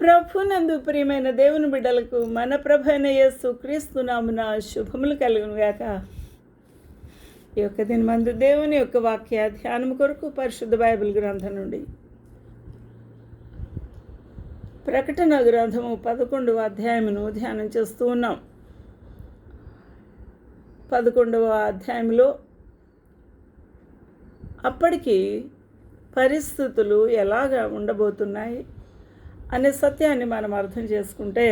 ప్రభునందు ప్రియమైన దేవుని బిడ్డలకు మన ప్రభు అయిన యేసు క్రీస్తు నామున శుభములు కలుగును గాక. ఈ యొక్క దినమందు దేవుని యొక్క వాక్య ధ్యానం కొరకు పరిశుద్ధ బైబిల్ గ్రంథం నుండి ప్రకటన గ్రంథము 11వ అధ్యాయమును ధ్యానం చేస్తూ ఉన్నాం. 11వ అధ్యాయంలో అప్పటికి పరిస్థితులు ఎలాగా ఉండబోతున్నాయి అనే సత్యాన్ని మనం అర్థం చేసుకుంటే,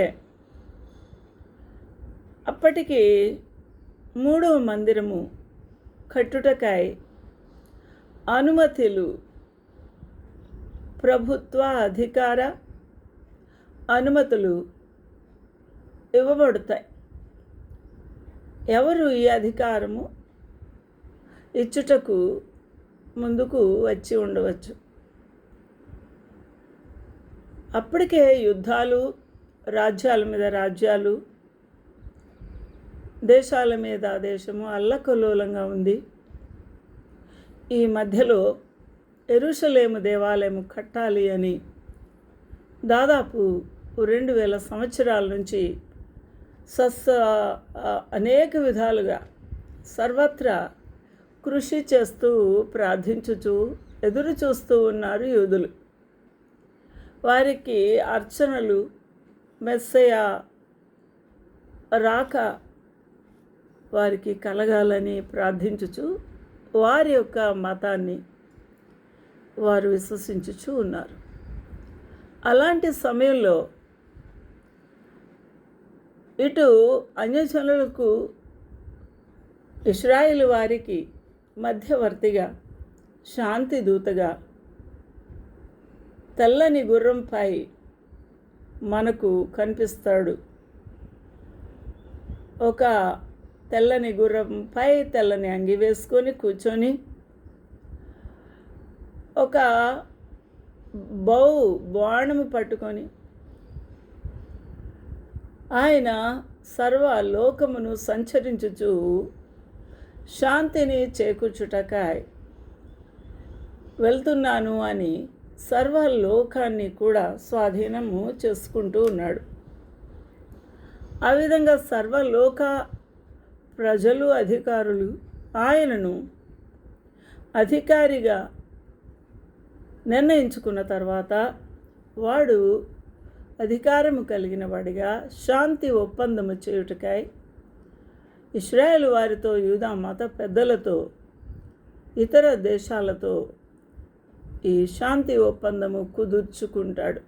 అప్పటికి 3వ మందిరము కట్టుటకై అనుమతులు, ప్రభుత్వ అధికార అనుమతులు ఇవ్వబడతాయి. ఎవరు ఈ అధికారము ఇచ్చుటకు ముందుకు వచ్చి ఉండవచ్చు. అప్పటికే యుద్ధాలు, రాజ్యాల మీద రాజ్యాలు, దేశాల మీద దేశము అల్లకల్లోలంగా ఉంది. ఈ మధ్యలో యెరూషలేము దేవాలయము కట్టాలి అని దాదాపు 2000 సంవత్సరాల నుంచి అనేక విధాలుగా సర్వత్రా కృషి చేస్తూ ప్రార్థించుచూ ఎదురు చూస్తూ ఉన్నారు యూదులు. వారికి అర్చనలు, మెస్సయ రాక వారికి కలగాలని ప్రార్థించుచు వారి యొక్క మతాన్ని వారు విశ్వసించుచూ ఉన్నారు. అలాంటి సమయంలో ఇటు అన్యజనులకు ఇశ్రాయేలు వారికి మధ్యవర్తిగా, శాంతి దూతగా తెల్లని గుర్రంపై మనకు కనిపిస్తాడు. ఒక తెల్లని గుర్రంపై తెల్లని అంగి వేసుకొని కూర్చొని ఒక బాణము పట్టుకొని ఆయన సర్వలోకమును సంచరించుచు శాంతిని చేకూర్చుటకై వెళ్తున్నాను అని సర్వలోకాన్ని కూడా స్వాధీనము చేసుకుంటూ ఉన్నాడు. ఆ విధంగా సర్వలోక ప్రజలు, అధికారులు ఆయనను అధికారిగా నిర్ణయించుకున్న తర్వాత వాడు అధికారము కలిగిన వాడిగా శాంతి ఒప్పందము చేయుటకై ఇశ్రాయేలు వారితో, యూదా మత పెద్దలతో, ఇతర దేశాలతో ఈ శాంతి ఒప్పందము కుదుర్చుకుంటాడు.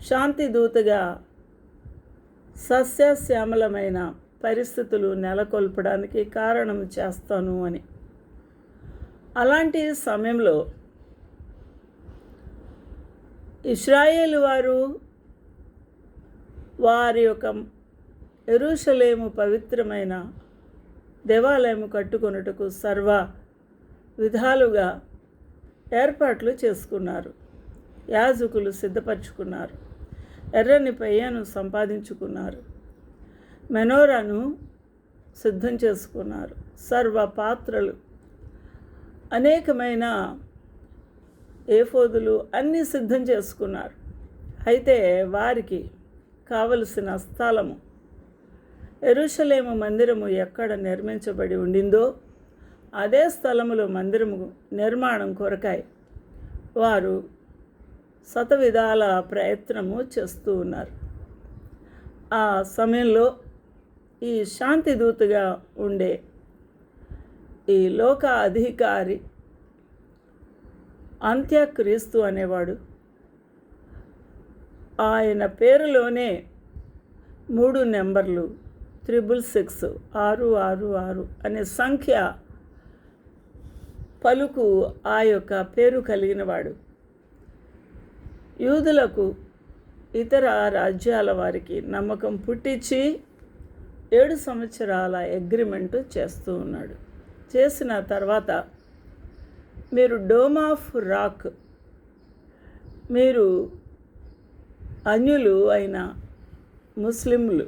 శాంతి దూతగా సస్యశ్యామలమైన పరిస్థితులు నెలకొల్పడానికి కారణం చేస్తాను అని. అలాంటి సమయంలో ఇశ్రాయేలు వారు వారి యొక్క యెరూషలేము పవిత్రమైన దేవాలయము కట్టుకొనుటకు సర్వ విధాలుగా ఏర్పాట్లు చేసుకున్నారు. యాజకులు సిద్ధపరచుకున్నారు. ఎర్రని పెయ్యను సంపాదించుకున్నారు. మెనోరాను సిద్ధం చేసుకున్నారు. సర్వ పాత్రలు, అనేకమైన ఏఫోదులు అన్నీ సిద్ధం చేసుకున్నారు. అయితే వారికి కావలసిన స్థలము, యెరూషలేము మందిరము ఎక్కడ నిర్మించబడి ఉండిందో అదే స్థలములో మందిరము నిర్మాణం కొరకై వారు శతవిధాల ప్రయత్నము చేస్తూ ఉన్నారు. ఆ సమయంలో ఈ శాంతి దూతగా ఉండే ఈ లోక అధికారి అంత్యక్రీస్తు అనేవాడు, ఆయన పేరులోనే 3 నెంబర్లు 666 666 అనే సంఖ్య పలుకు ఆ యొక్క పేరు కలిగినవాడు. యూదులకు, ఇతర రాజ్యాల వారికి నమ్మకం పుట్టించి 7 సంవత్సరాల అగ్రిమెంటు చేస్తూ ఉన్నాడు. చేసిన తర్వాత మీరు డోమ్ ఆఫ్ రాక్, మీరు అన్యులు అయిన ముస్లింలు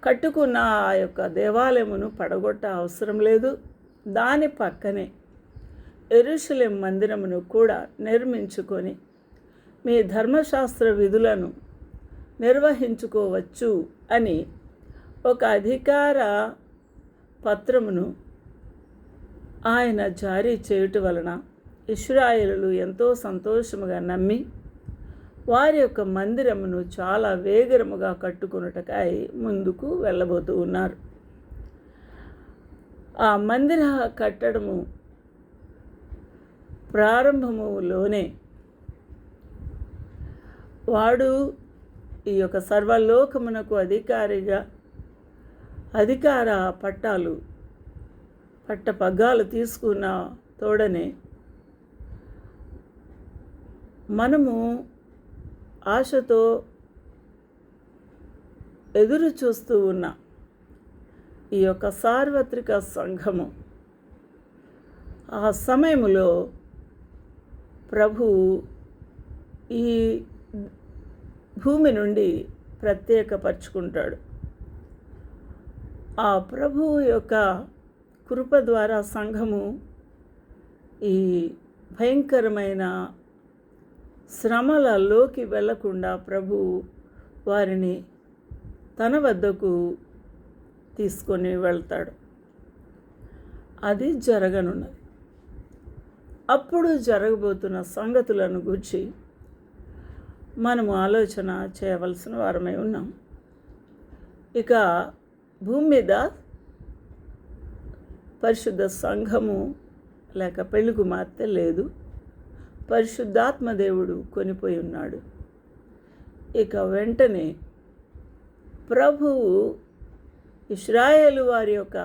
కట్టుకున్న ఆ యొక్క దేవాలయమును పడగొట్ట అవసరం లేదు. దాని పక్కనే యెరూషలేము మందిరమును కూడా నిర్మించుకొని మీ ధర్మశాస్త్ర విధులను నిర్వహించుకోవచ్చు అని ఒక అధికార పత్రమును ఆయన జారీ చేయుట వలన ఇశ్రాయేలులు ఎంతో సంతోషముగా నమ్మి వారి యొక్క మందిరమును చాలా వేగరముగా కట్టుకొనుటకై ముందుకు వెళ్ళబోతూ ఉన్నారు. ఆ మందిర కట్టడము ప్రారంభములోనే వాడు ఈ యొక్క సర్వలోకమునకు అధికార పగ్గాలు తీసుకున్న తోడనే మనము ఆశతో ఎదురు చూస్తూ ఉన్న ఈ యొక్క సార్వత్రిక సంఘము ఆ సమయంలో ప్రభు ఈ భూమి నుండి ప్రత్యేకపరుచుకుంటాడు. ఆ ప్రభువు యొక్క కృప ద్వారా సంఘము ఈ భయంకరమైన శ్రమలలోకి వెళ్లకుండా ప్రభు వారిని తన వద్దకు తీసుకొని వెళ్తాడు. అది జరగనున్నది. అప్పుడు జరగబోతున్న సంగతులను గురించి మనము ఆలోచన చేయవలసిన వారమై ఉన్నాం. ఇక భూమి మీద పరిశుద్ధ సంఘము లేక పెళ్లి కుమార్తె లేదు. పరిశుద్ధాత్మదేవుడు కొనిపోయి ఉన్నాడు. ఇక వెంటనే ప్రభువు ఇశ్రాయేలు వారి యొక్క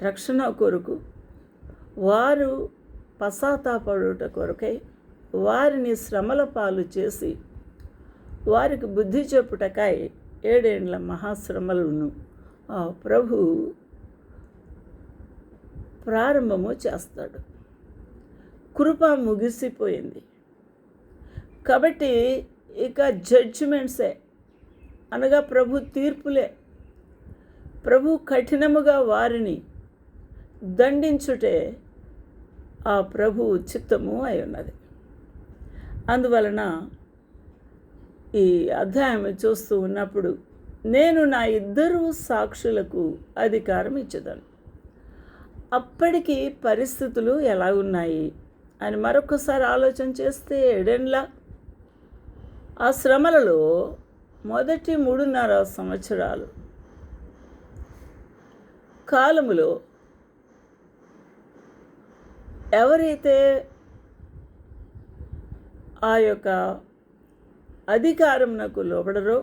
రక్షణ కొరకు, వారు పశ్చాత్తాపడుట కొరకై వారిని శ్రమల పాలు చేసి వారికి బుద్ధి చెప్పుటకై 7 ఏండ్ల మహాశ్రమలను ఆ ప్రభు ప్రారంభము చేస్తాడు. కృప ముగిసిపోయింది కాబట్టి ఇక జడ్జిమెంట్సే, అనగా ప్రభు తీర్పులే, ప్రభు కఠినముగా వారిని దండించుటే ఆ ప్రభు చిత్తము అయి ఉన్నది. అందువలన ఈ అధ్యాయం చూస్తూ ఉన్నప్పుడు నేను నా 2 సాక్షులకు అధికారం ఇచ్చేదాను. అప్పటికి పరిస్థితులు ఎలా ఉన్నాయి అని మరొకసారి ఆలోచన చేస్తే 7 ఏండ్ల ఆ శ్రమలలో మొదటి 3.5 సంవత్సరాలు కాలములో ఎవరైతే ఆ యొక్క అధికారమునకు లోబడరో,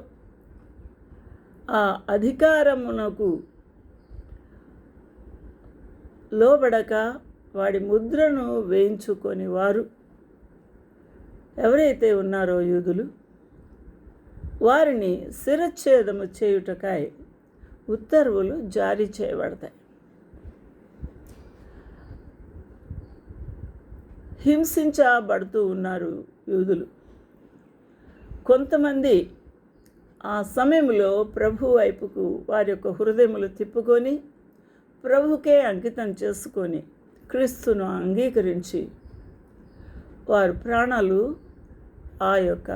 ఆ అధికారమునకు లోబడక వాడి ముద్రను వేయించుకొని వారు ఎవరైతే ఉన్నారో యూదులు, వారిని శిరచ్ఛేదము చేయుటకై ఉత్తర్వులు జారీ చేయబడతాయి. హింసించబడుతూ ఉన్నారు యూదులు. కొంతమంది ఆ సమయంలో ప్రభు వైపుకు వారి యొక్క హృదయములు తిప్పుకొని ప్రభుకే అంకితం చేసుకొని క్రీస్తును అంగీకరించి వారు ప్రాణాలు ఆ యొక్క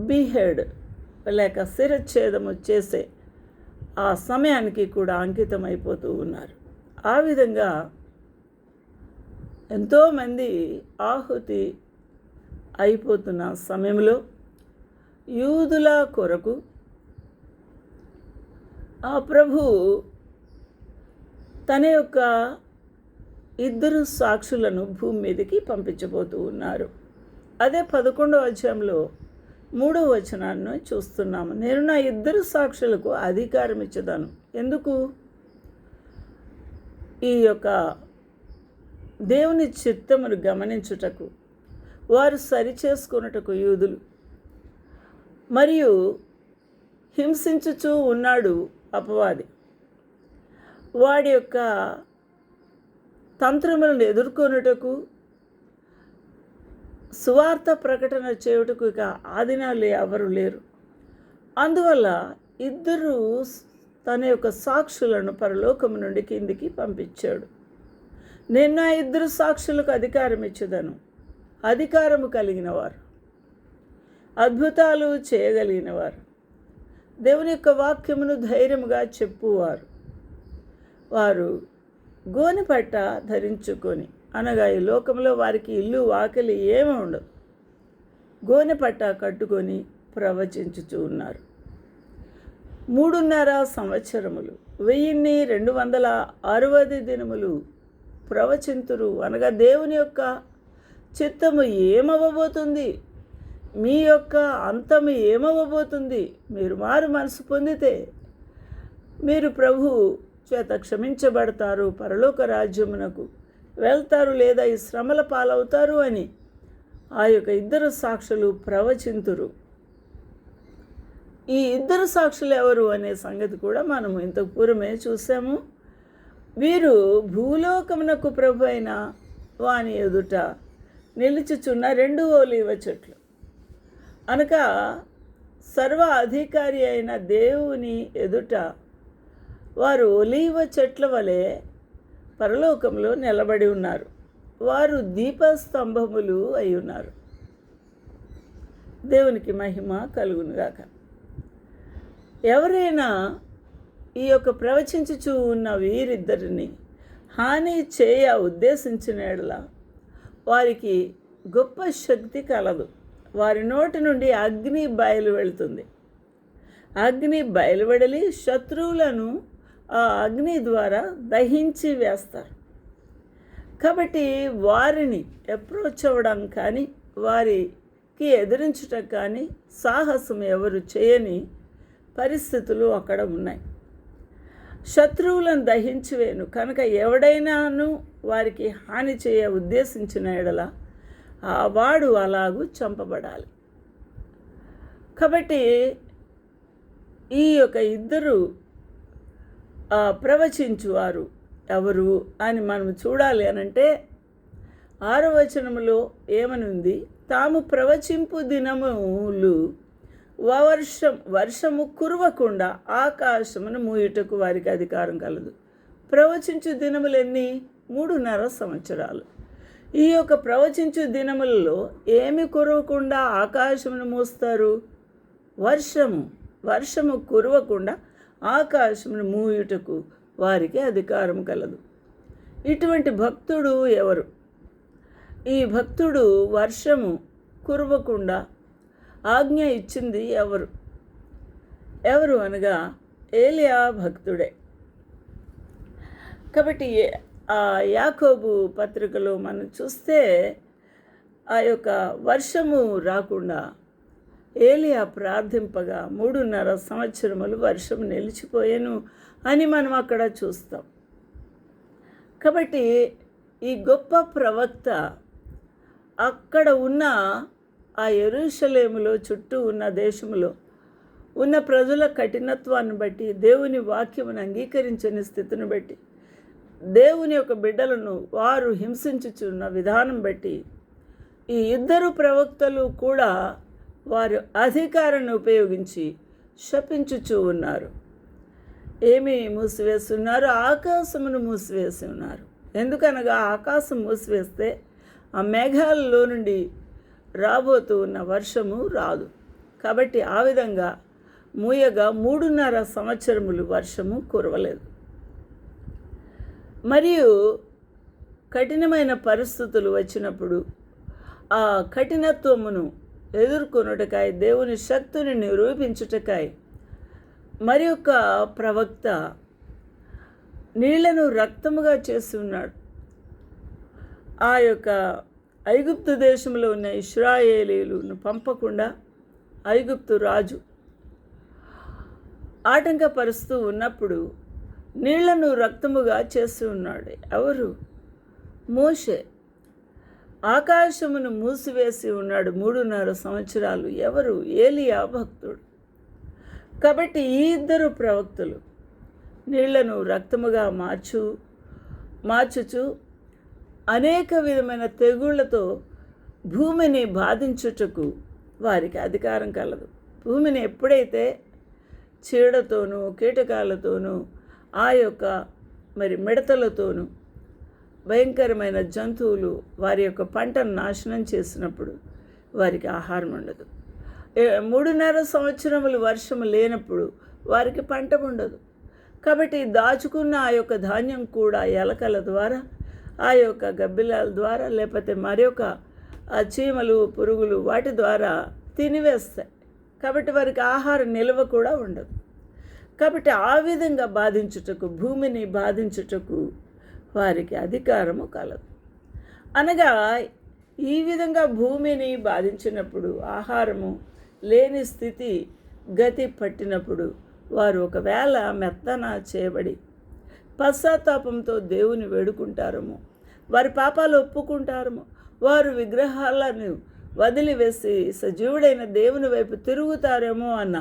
బీహెడ్ లేక శిరచ్ఛేదము చేసే ఆ సమయానికి కూడా అంకితం అయిపోతూ ఉన్నారు. ఆ విధంగా ఎంతోమంది ఆహుతి అయిపోతున్న సమయంలో యూదుల కొరకు ఆ ప్రభు తన యొక్క 2 సాక్షులను భూమి మీదకి పంపించబోతూ ఉన్నారు. అదే 11వ అధ్యాయంలో 3వ వచనాన్ని చూస్తున్నాము. నేను నా 2 సాక్షులకు అధికారం ఇచ్చేదాను. ఎందుకు? ఈ యొక్క దేవుని చిత్తమును గమనించుటకు, వారు సరిచేసుకున్నటకు యూదులు, మరియు హింసించుచూ ఉన్నాడు అపవాది. వాడి యొక్క తంత్రములను ఎదుర్కొనుటకు, సువార్త ప్రకటన చేయుటకు ఇక ఆదినాలు ఎవరు లేరు. అందువల్ల 2 తన యొక్క సాక్షులను పరలోకము నుండి కిందికి పంపించాడు. నేను నా 2 సాక్షులకు అధికారం ఇచ్చేదను. అధికారము కలిగిన వారు, అద్భుతాలు చేయగలిగిన వారు, దేవుని యొక్క వాక్యమును ధైర్యముగా చెప్పువారు, వారు గోనెపట్ట ధరించుకొని, అనగా ఈ లోకంలో వారికి ఇల్లు వాకిలి ఏమీ ఉండదు, గోనెపట్ట కట్టుకొని ప్రవచించుచూ ఉన్నారు. 3.5 సంవత్సరములు 1260 దినములు ప్రవచింతురు. అనగా దేవుని యొక్క చిత్తము ఏమవ్వబోతుంది, మీ యొక్క అంతము ఏమవ్వబోతుంది, మీరు మారు మనసు పొందితే మీరు ప్రభు చేత క్షమించబడతారు, పరలోక రాజ్యమునకు వెళ్తారు, లేదా ఈ శ్రమల పాలవుతారు అని ఆ యొక్క 2 సాక్షులు ప్రవచింతురు. ఈ 2 సాక్షులు ఎవరు అనే సంగతి కూడా మనము ఇంతకు పూర్వమే చూసాము. వీరు భూలోకమునకు ప్రభు అయిన వాని ఎదుట నిలుచుచున్న 2 ఒలీవ చెట్లు. అనగా సర్వ అధికారి అయిన దేవుని ఎదుట వారు ఒలీవ చెట్ల వలె పరలోకంలో నిలబడి ఉన్నారు. వారు దీపస్తంభములు అయి ఉన్నారు. దేవునికి మహిమ కలుగునుగాక. ఎవరైనా ఈ యొక్క ప్రవచించుచూ ఉన్న వీరిద్దరిని హాని చేయ ఉద్దేశించిన యెడల వారికి గొప్ప శక్తి కలదు. వారి నోటి నుండి అగ్ని బయలు వెళుతుంది. అగ్ని బయలువెడలి శత్రువులను ఆ అగ్ని ద్వారా దహించి వేస్తారు. కాబట్టి వారిని అప్రోచ్ అవ్వడం కానీ వారికి ఎదిరించటం కానీ సాహసం ఎవరు చేయని పరిస్థితులు అక్కడ ఉన్నాయి. శత్రువులను దహించివేను కనుక ఎవడైనాను వారికి హాని చేయ ఉద్దేశించిన యెడల వాడు అలాగూ చంపబడాలి. కాబట్టి ఈ యొక్క 2 ప్రవచించువారు ఎవరు అని మనం చూడాలి అనంటే 6వ వచనములో ఏమని ఉంది? తాము ప్రవచింపు దినములు వర్షము కురవకుండా ఆకాశమును మూయుటకు వారికి అధికారం కలదు. ప్రవచించు దినములు ఎన్ని? 3.5 సంవత్సరాలు. ఈ యొక్క ప్రవచించు దినములలో ఏమి కురవకుండా ఆకాశమును మూస్తారు? వర్షము కురవకుండా ఆకాశమును మూయుటకు వారికి అధికారం కలదు. ఇటువంటి భక్తుడు ఎవరు? ఈ భక్తుడు వర్షము కురవకుండా ఆజ్ఞ ఇచ్చింది ఎవరు అనగా ఏలియా భక్తుడే. కాబట్టి ఆ యాకోబు పత్రికలో మనం చూస్తే ఆ యొక్క వర్షము రాకుండా ఏలియా ప్రార్థింపగా 3.5 సంవత్సరములు వర్షం నిలిచిపోయాను అని మనం అక్కడ చూస్తాం. కాబట్టి ఈ గొప్ప ప్రవక్త అక్కడ ఉన్న ఆ యెరూషలేములో చుట్టూ ఉన్న దేశంలో ఉన్న ప్రజల కఠినత్వాన్ని బట్టి, దేవుని వాక్యమును అంగీకరించని స్థితిని బట్టి, దేవుని యొక్క బిడ్డలను వారు హింసించుచున్న విధానం బట్టి ఈ 2 ప్రవక్తలు కూడా వారు అధికారాన్ని ఉపయోగించి శపించుచూ ఉన్నారు. ఏమి మూసివేస్తున్నారు? ఆకాశమును మూసివేసి ఉన్నారు. ఎందుకనగా ఆకాశం మూసివేస్తే ఆ మేఘాలలో నుండి రాబోతూ ఉన్న వర్షము రాదు. కాబట్టి ఆ విధంగా మూయగా 3.5 సంవత్సరములు వర్షము కురవలేదు. మరియు కఠినమైన పరిస్థితులు వచ్చినప్పుడు ఆ కఠినత్వమును ఎదుర్కొనుటకై, దేవుని శక్తిని నిరూపించుటకై మరి ఒక ప్రవక్త నీళ్లను రక్తముగా చేసి ఉన్నాడు. ఆ యొక్క ఐగుప్తు దేశంలో ఉన్న ఇశ్రాయేలీయులను పంపకుండా ఐగుప్తు రాజు ఆటంకపరుస్తూ ఉన్నప్పుడు నీళ్లను రక్తముగా చేసి ఉన్నాడు. ఎవరు? మోషే. ఆకాశమును మూసివేసి ఉన్నాడు 3.5 సంవత్సరాలు. ఎవరు? ఏలియా భక్తుడు. కాబట్టి ఈ 2 ప్రవక్తలు నీళ్లను రక్తముగా మార్చుచు అనేక విధమైన తెగుళ్లతో భూమిని బాధించుటకు వారికి అధికారం కలదు. భూమిని ఎప్పుడైతే చీడతోనూ కీటకాలతోనూ ఆ యొక్క మిడతలతోనూ భయంకరమైన జంతువులు వారి యొక్క పంటను నాశనం చేసినప్పుడు వారికి ఆహారం ఉండదు. 3.5 సంవత్సరములు వర్షము లేనప్పుడు వారికి పంట ఉండదు. కాబట్టి దాచుకున్న ఆ యొక్క ధాన్యం కూడా ఎలకల ద్వారా, ఆ యొక్క గబ్బిలాల ద్వారా, లేకపోతే మరొక ఆ చీమలు, పురుగులు వాటి ద్వారా తినివేస్తాయి. కాబట్టి వారికి ఆహార నిల్వ కూడా ఉండదు. కాబట్టి ఆ విధంగా బాధించుటకు, భూమిని బాధించుటకు వారికి అధికారము కలదు. అనగా ఈ విధంగా భూమిని బాధించినప్పుడు, ఆహారము లేని స్థితి గతి పట్టినప్పుడు వారు ఒకవేళ మెత్తన చేయబడి పశ్చాత్తాపంతో దేవుని వేడుకుంటారేమో, వారి పాపాలు ఒప్పుకుంటారేమో, వారు విగ్రహాలను వదిలివేసి సజీవుడైన దేవుని వైపు తిరుగుతారేమో అన్న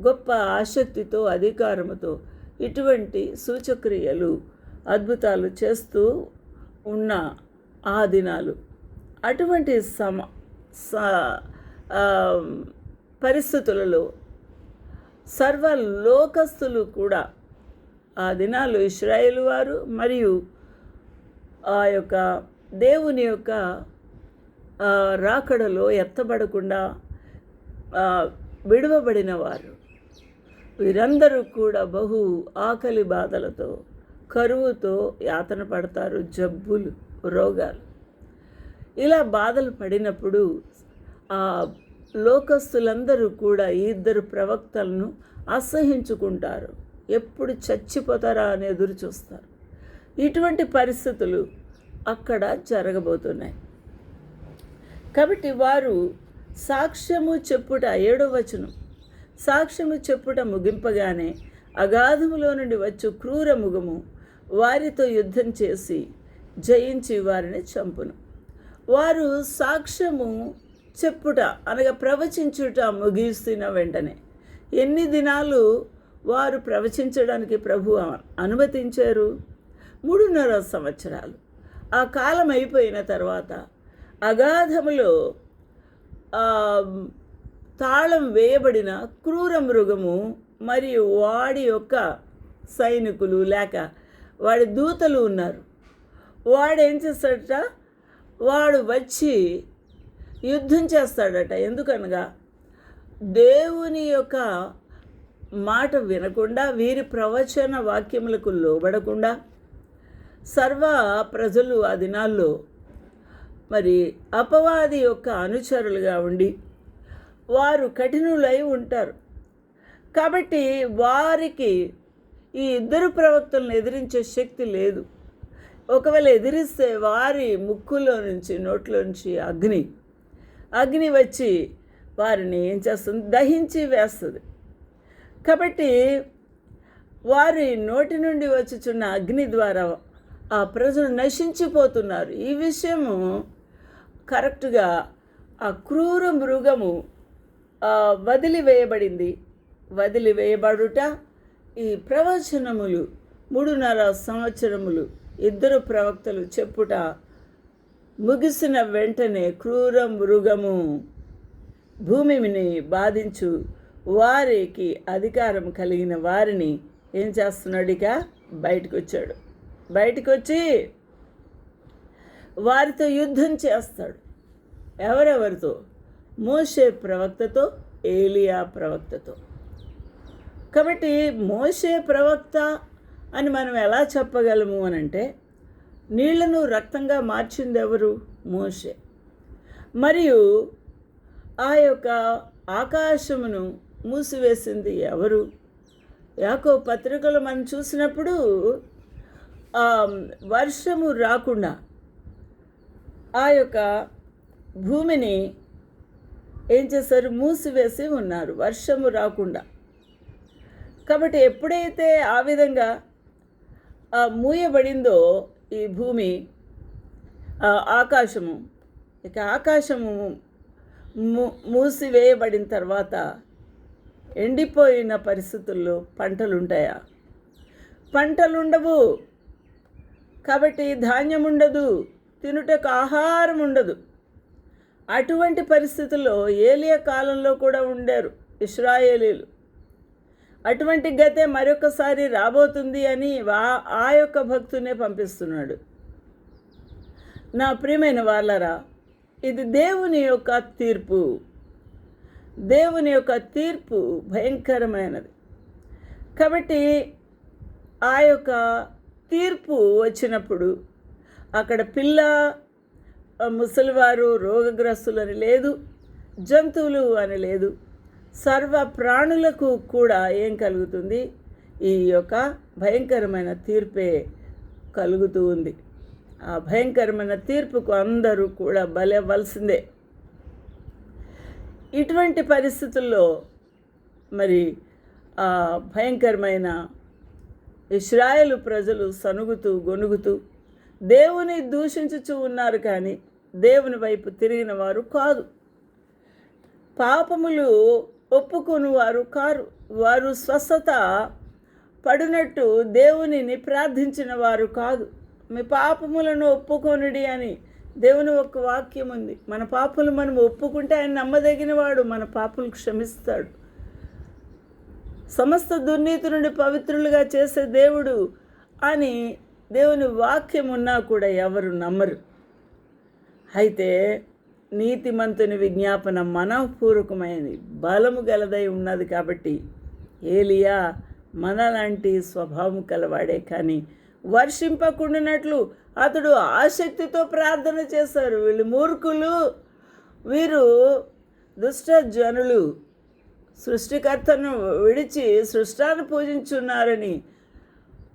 గొప్ప ఆసక్తితో, అధికారముతో ఇటువంటి సూచక్రియలు, అద్భుతాలు చేస్తూ ఉన్న ఆ దినాలు, అటువంటి పరిస్థితులలో సర్వలోకస్తులు కూడా ఆ దినాలు ఇశ్రాయేలు వారు మరియు ఆ యొక్క దేవుని యొక్క రాకడలో ఎత్తబడకుండా విడువబడిన వారు వీరందరూ కూడా బహు ఆకలి బాధలతో, కరువుతో యాతన పడతారు. జబ్బులు, రోగాలు, ఇలా బాధలు పడినప్పుడు ఆ లోకస్తులందరూ కూడా ఈ 2 ప్రవక్తలను అసహించుకుంటారు. ఎప్పుడు చచ్చిపోతారా అని ఎదురు చూస్తారు. ఇటువంటి పరిస్థితులు అక్కడ జరగబోతున్నాయి. కాబట్టి వారు సాక్ష్యము చెప్పుట, 7వ వచనం, సాక్ష్యము చెప్పుట ముగింపగానే అగాధములో నుండి వచ్చు క్రూర మృగము వారితో యుద్ధం చేసి జయించి వారిని చంపును. వారు సాక్ష్యము చెప్పుట అనగా ప్రవచించుట ముగిస్తున్న వెంటనే, ఎన్ని దినాలు వారు ప్రవచించడానికి ప్రభు అనుమతించారు? 3.5 సంవత్సరాలు. ఆ కాలం అయిపోయిన తర్వాత అగాధములో తాళం వేయబడిన క్రూర మృగము మరియు వాడి యొక్క సైనికులు లేక వాడి దూతలు ఉన్నారు. వాడు ఏం చేస్తాడట? వాడు వచ్చి యుద్ధం చేస్తాడట. ఎందుకనగా దేవుని యొక్క మాట వినకుండా, వీరి ప్రవచన వాక్యములకు లోబడకుండా సర్వ ప్రజలు ఆ దినాల్లో మరి అపవాది యొక్క అనుచరులుగా ఉండి వారు కఠినులై ఉంటారు. కాబట్టి వారికి ఈ 2 ప్రవక్తలను ఎదిరించే శక్తి లేదు. ఒకవేళ ఎదిరిస్తే వారి ముక్కులో నుంచి, నోట్లో నుంచి అగ్ని వచ్చి వారిని ఏం చేస్తుంది? దహించి వేస్తుంది. కాబట్టి వారి నోటి నుండి వచ్చుచున్న అగ్ని ద్వారా ఆ ప్రజలు నశించిపోతున్నారు. ఈ విషయము కరెక్ట్గా ఆ క్రూర మృగము వదిలివేయబడింది. వదిలివేయబడుట ఈ ప్రవచనములు 3.5 సంవత్సరములు 2 ప్రవక్తలు చెప్పుట ముగిసిన వెంటనే క్రూర మృగము భూమిని బాధించు వారికి అధికారం కలిగిన వారిని ఏం చేస్తున్నాడు? ఇక బయటకు వచ్చాడు. బయటకు వచ్చి వారితో యుద్ధం చేస్తాడు. ఎవరెవరితో? మోషే ప్రవక్తతో, ఏలియా ప్రవక్తతో. కాబట్టి మోషే ప్రవక్త అని మనం ఎలా చెప్పగలము అని అంటే, నీళ్లను రక్తంగా మార్చింది ఎవరు? మోషే. మరియు ఆ యొక్క ఆకాశమును మూసివేసింది ఎవరు? యాకోబు పత్రికలో మనం చూసినప్పుడు వర్షము రాకుండా ఆ యొక్క భూమిని ఏం చేశారు? మూసివేసి ఉన్నారు, వర్షము రాకుండా. కాబట్టి ఎప్పుడైతే ఆ విధంగా మూయబడిందో ఈ భూమి, ఆకాశము, ఇక ఆకాశము మూసివేయబడిన తర్వాత ఎండిపోయిన పరిస్థితుల్లో పంటలు ఉంటాయా? పంటలు ఉండవు. కాబట్టి ధాన్యం ఉండదు, తినుటకు ఆహారం ఉండదు. అటువంటి పరిస్థితుల్లో ఏలియా కాలంలో కూడా ఉండారు ఇశ్రాయేలీలు. అటువంటి గతే మరొకసారి రాబోతుంది అని ఆ యొక్క భక్తునే పంపిస్తున్నాడు. నా ప్రియమైన వాళ్ళరా, ఇది దేవుని యొక్క తీర్పు. దేవుని యొక్క తీర్పు భయంకరమైనది. కాబట్టి ఆ యొక్క తీర్పు వచ్చినప్పుడు అక్కడ పిల్ల, ముసలివారు, రోగగ్రస్తులు అని లేదు, జంతువులు అని లేదు, సర్వ ప్రాణులకు కూడా ఏం కలుగుతుంది? ఈ యొక్క భయంకరమైన తీర్పే కలుగుతూ ఉంది. ఆ భయంకరమైన తీర్పుకు అందరూ కూడా బలవ్వాల్సిందే. ఇటువంటి పరిస్థితుల్లో మరి ఆ భయంకరమైన ఇశ్రాయేలు ప్రజలు సనుగుతూ గొనుగుతూ దేవుని దూషించుచూ ఉన్నారు, కానీ దేవుని వైపు తిరిగిన వారు కాదు. పాపములు ఒప్పుకొని వారు కారు. వారు స్వస్థత పడినట్టు దేవునిని ప్రార్థించిన వారు కాదు. మీ పాపములను ఒప్పుకొనుడి అని దేవుని ఒక వాక్యం ఉంది. మన పాపలు మనం ఒప్పుకుంటే ఆయన నమ్మదగిన వాడు, మన పాపలు క్షమిస్తాడు. సమస్త దుర్నీతి నుండి పవిత్రులుగా చేసే దేవుడు అని దేవుని వాక్యం ఉన్నా కూడా ఎవరు నమ్మరు. అయితే నీతిమంతుని విజ్ఞాపన మనఃపూర్వకమైనది, బలము గలదై ఉన్నది. కాబట్టి ఏలియా మనలాంటి స్వభావం కలవాడే, కానీ వర్షింపకుండానట్లు అతడు ఆసక్తితో ప్రార్థన చేశారు. వీళ్ళు మూర్ఖులు, వీరు దుష్ట జనులు, సృష్టికర్తను విడిచి సృష్టాన్ని పూజించున్నారని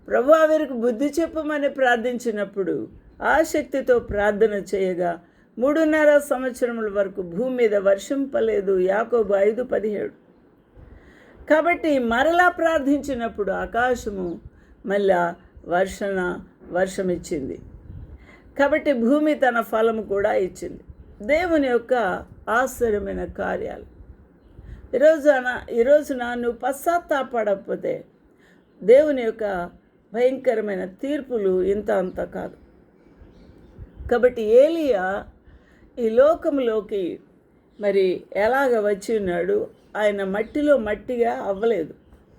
ప్రభువా వీరికి బుద్ధి చెప్పమని ప్రార్థించినప్పుడు ఆసక్తితో ప్రార్థన చేయగా 3.5 సంవత్సరముల వరకు భూమి మీద వర్షింపలేదు. యాకోబు 5:17. కాబట్టి మరలా ప్రార్థించినప్పుడు ఆకాశము మళ్ళా వర్షం ఇచ్చింది. కాబట్టి భూమి తన ఫలము కూడా ఇచ్చింది. దేవుని యొక్క ఆశ్చర్యమైన కార్యాలు. ఈరోజున నువ్వు పశ్చాత్తాపడకపోతే దేవుని యొక్క భయంకరమైన తీర్పులు ఇంత అంత కాదు. కాబట్టి ఏలియా ఈ లోకంలోకి మరి ఎలాగ వచ్చి ఉన్నాడు? ఆయన మట్టిలో మట్టిగా అవ్వలేదు.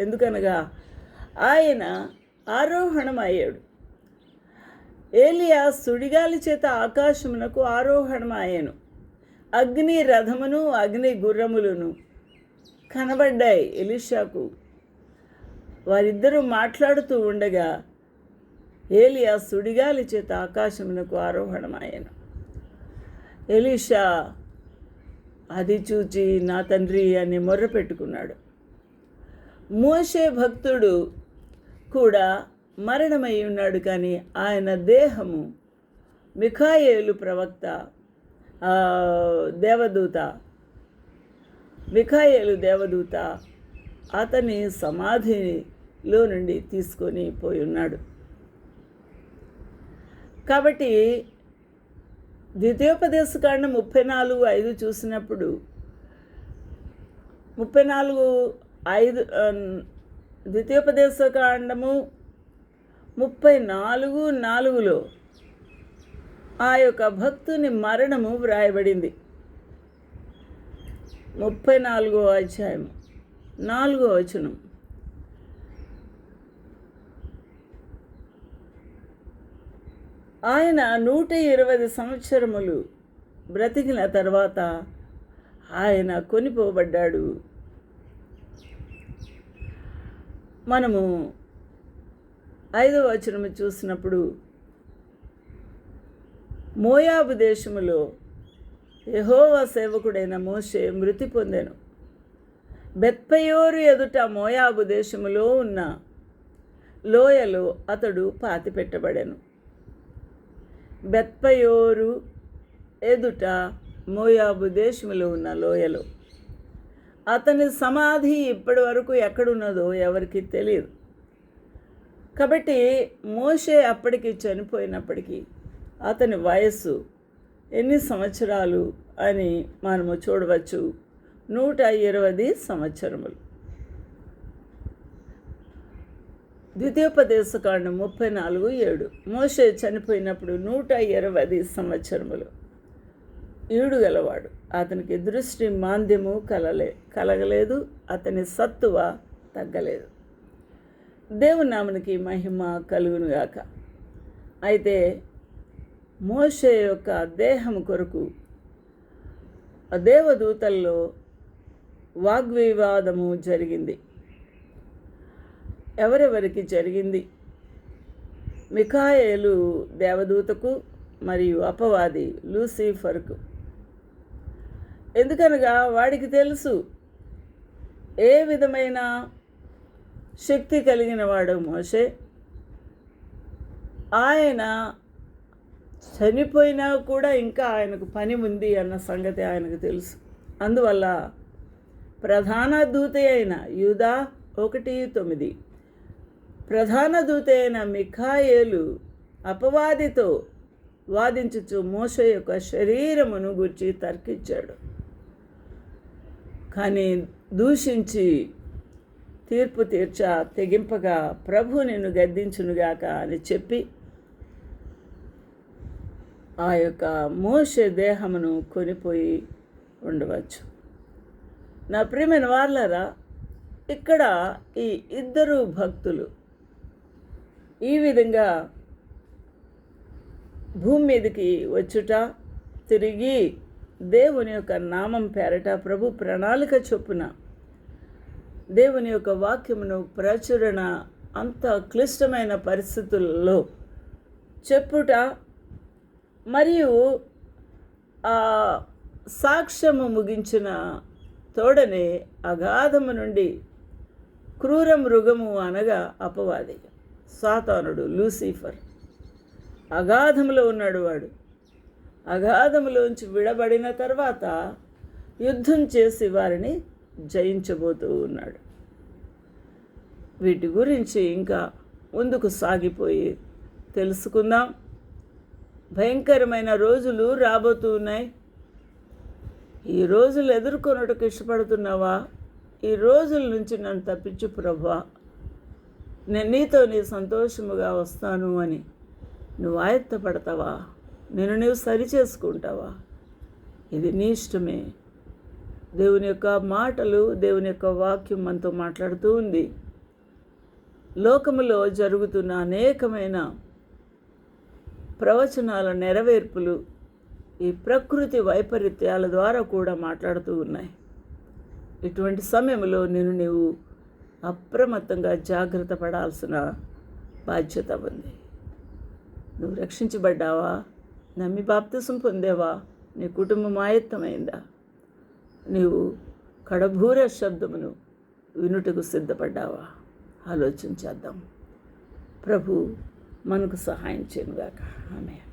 ఎందుకనగా ఆయన ఆరోహణం అయ్యాడు. ఏలియా సుడిగాలి చేత ఆకాశమునకు ఆరోహణం అయ్యాను. అగ్ని రథమును అగ్ని గుర్రములను కనబడ్డాయి ఎలీషాకు. వారిద్దరూ మాట్లాడుతూ ఉండగా ఏలియా సుడిగాలి చేత ఆకాశమునకు ఆరోహణం అయ్యాను. ఎలీషా అది చూచి నా తండ్రి అని మొర్ర పెట్టుకున్నాడు. మోషే భక్తుడు కూడా మరణమై ఉన్నాడు, కానీ ఆయన దేహము మిఖాయేలు ప్రవక్త మిఖాయేలు దేవదూత అతని సమాధిలో నుండి తీసుకొని పోయి ఉన్నాడు. కాబట్టి ద్వితీయోపదేశకాండం 34:5 చూసినప్పుడు 34:5 ద్వితీయోపదేశకాండము 34:4లో ఆ యొక్క భక్తుని మరణము వ్రాయబడింది. 34వ అధ్యాయం 4వ వచనం. ఆయన 120 సంవత్సరములు బ్రతికిన తర్వాత ఆయన కొనిపోబడ్డాడు. మనము 5వ వచనము చూసినప్పుడు మోయాబు దేశములో యెహోవా సేవకుడైన మోషే మృతి పొందెను. బెత్పయోరు ఎదుట మోయాబు దేశములో ఉన్న లోయలో అతడు పాతిపెట్టబడెను. బెత్పయోరు ఎదుట మోయాబు దేశములో ఉన్న లోయలో అతని సమాధి ఇప్పటి వరకు ఎక్కడున్నదో ఎవరికి తెలియదు. కాబట్టి మోషే అప్పటికి చనిపోయినప్పటికీ అతని వయస్సు ఎన్ని సంవత్సరాలు అని మనము చూడవచ్చు. 120 సంవత్సరములు. ద్వితీయోపదేశకాండం 34:7. మోషే చనిపోయినప్పుడు 120 సంవత్సరములు. ఈడు గలవాడు. అతనికి దృష్టి మాంద్యము కలగలేదు. అతని సత్తువ తగ్గలేదు. దేవుని నామమునకి మహిమ కలుగునుగాక. అయితే మోషే యొక్క దేహం కొరకు ఆ దేవదూతల్లో వాగ్వివాదము జరిగింది. ఎవరెవరికి జరిగింది? మిఖాయేలు దేవదూతకు మరియు అపవాది లూసిఫర్కు. ఎందుకనగా వాడికి తెలుసు ఏ విధమైన శక్తి కలిగిన వాడు మోషే. ఆయన చనిపోయినా కూడా ఇంకా ఆయనకు పని ఉంది అన్న సంగతి ఆయనకు తెలుసు. అందువల్ల ప్రధాన దూత అయిన యూదా 1:9, ప్రధాన దూత అయిన మిఖాయేలు అపవాదితో వాదించుచు మోషే యొక్క శరీరమును గురించి తర్కించాడు. కానీ దూషించి తీర్పు తెగింపగా ప్రభు నిన్ను గద్దించునుగాక అని చెప్పి ఆ యొక్క మోషే దేహమును కొనిపోయి ఉండవచ్చు. నా ప్రియమైన వారలారా, ఇక్కడ ఈ ఇద్దరు భక్తులు ఈ విధంగా భూమి మీదకి వచ్చుట, తిరిగి దేవుని యొక్క నామం పేరట ప్రభు ప్రణాళిక చొప్పున దేవుని యొక్క వాక్యమును ప్రచురణ అంత క్లిష్టమైన పరిస్థితుల్లో చెప్పుట, మరియు ఆ సాక్ష్యము ముగించిన తోడనే అగాధము నుండి క్రూర మృగము అనగా అపవాది, సాతానుడు, లూసిఫర్ అగాధములో ఉన్నాడు. వాడు అగాధములోంచి విడబడిన తర్వాత యుద్ధం చేసి వారిని జయించబోతూ ఉన్నాడు. వీటి గురించి ఇంకా ముందుకు సాగిపోయి తెలుసుకుందాం. భయంకరమైన రోజులు రాబోతూ ఉన్నాయి. ఈ రోజులు ఎదుర్కొనుటకు ఇష్టపడుతున్నావా? ఈ రోజుల నుంచి నన్ను తప్పించు ప్రభువా, నేను నీతో నీ సంతోషముగా వస్తాను అని నువ్వు ఆయత్తపడతావా? నీవు సరి చేసుకుంటావా? ఇది నీ ఇష్టమే. దేవుని యొక్క మాటలు, దేవుని యొక్క వాక్యం మనతో మాట్లాడుతూ ఉంది. లోకములో జరుగుతున్న అనేకమైన ప్రవచనాల నెరవేర్పులు ఈ ప్రకృతి వైపరీత్యాల ద్వారా కూడా మాట్లాడుతూ ఉన్నాయి. ఇటువంటి సమయంలో నీవు అప్రమత్తంగా జాగ్రత్త పడాల్సిన బాధ్యత ఉంది. నువ్వు రక్షించబడ్డావా? నమ్మి బాప్తిసం పొందేవా? నీ కుటుంబం ఆయత్తమైందా? నీవు కడభూర శబ్దమును వినుటకు సిద్ధపడ్డావా? ఆలోచించేద్దాం. ప్రభు మనకు సహాయం చేయనుగాక. ఆమేన్.